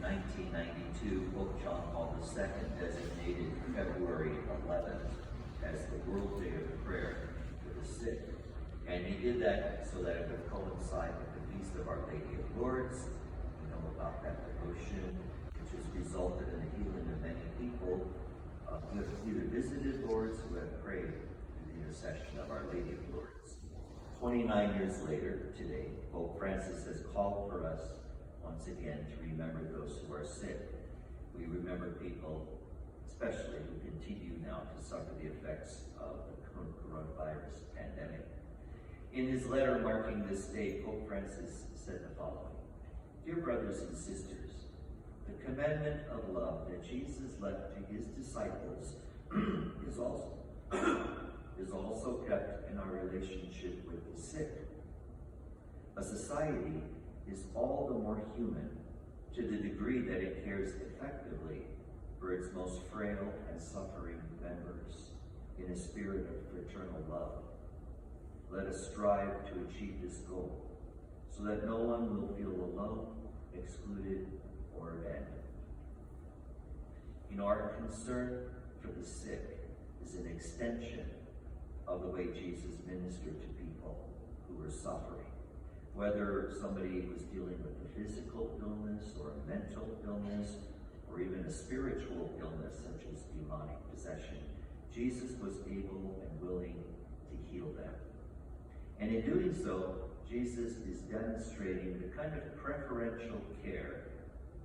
1992, Pope John Paul II designated February 11th as the World Day of Prayer for the Sick. And he did that so that it would coincide with the Feast of Our Lady of Lourdes. You know about that devotion, which has resulted in the healing of many people who have either visited Lourdes or who have prayed through the intercession of Our Lady of Lourdes. 29 years later, today, Pope Francis has called for us once again to remember those who are sick. We remember people, especially who continue now to suffer the effects of the current coronavirus pandemic. In his letter marking this day, Pope Francis said the following: "Dear brothers and sisters, the commandment of love that Jesus left to his disciples is also kept in our relationship with the sick. A society is all the more human to the degree that it cares effectively for its most frail and suffering members in a spirit of fraternal love. Let us strive to achieve this goal so that no one will feel alone, excluded, or abandoned." You know, our concern for the sick is an extension of the way Jesus ministered to people who were suffering. Whether somebody was dealing with a physical illness or a mental illness or even a spiritual illness such as demonic possession, Jesus was able and willing to heal them. And in doing so, Jesus is demonstrating the kind of preferential care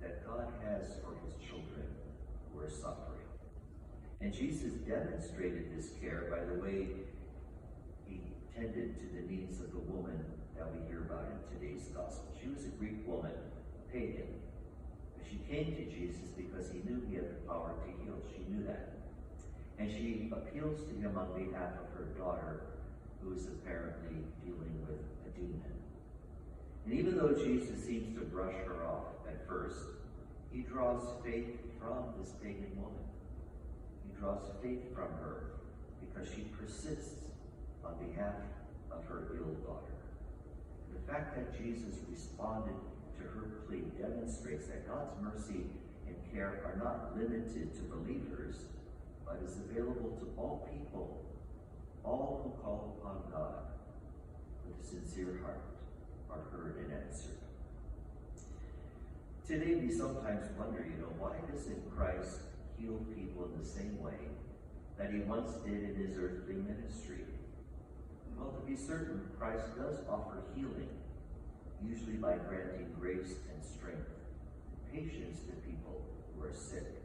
that God has for his children who are suffering. And Jesus demonstrated this care by the way he tended to the needs of the woman that we hear about in today's gospel. She was a Greek woman, a pagan. But she came to Jesus because he knew he had the power to heal. She knew that. And she appeals to him on behalf of her daughter, who is apparently dealing with a demon. And even though Jesus seems to brush her off at first, he draws faith from this pagan woman. He draws faith from her because she persists on behalf of her ill daughter. And the fact that Jesus responded to her plea demonstrates that God's mercy and care are not limited to believers, but is available to all people. All who call upon God with a sincere heart are heard and answered. Today we sometimes wonder, why doesn't Christ heal people in the same way that he once did in his earthly ministry? Well, to be certain, Christ does offer healing, usually by granting grace and strength and patience to people who are sick.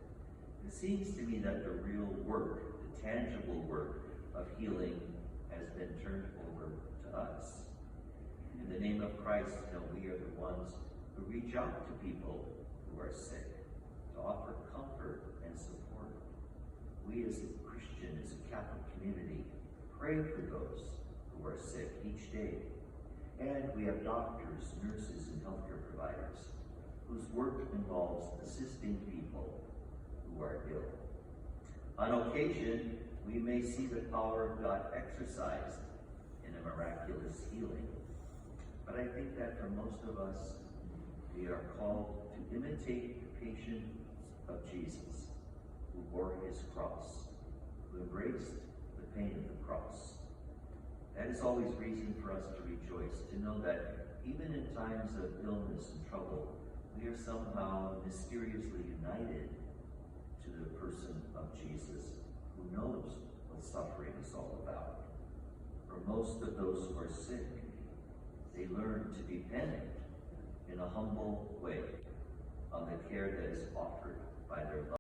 It seems to me that the real work, the tangible work of healing has been turned over to us. In the name of Christ, we are the ones who reach out to people who are sick, to offer comfort and support. We as a Christian, as a Catholic community, pray for those who are sick each day. And we have doctors, nurses, and healthcare providers whose work involves assisting people who are ill. On occasion, we may see the power of God exercised in a miraculous healing. But I think that for most of us, we are called to imitate the patience of Jesus, who bore his cross, who embraced the pain of the cross. That is always reason for us to rejoice, to know that even in times of illness and trouble, we are somehow mysteriously united to the person of Jesus, who knows what suffering is all about. For most of those who are sick, they learn to depend in a humble way on the care that is offered by their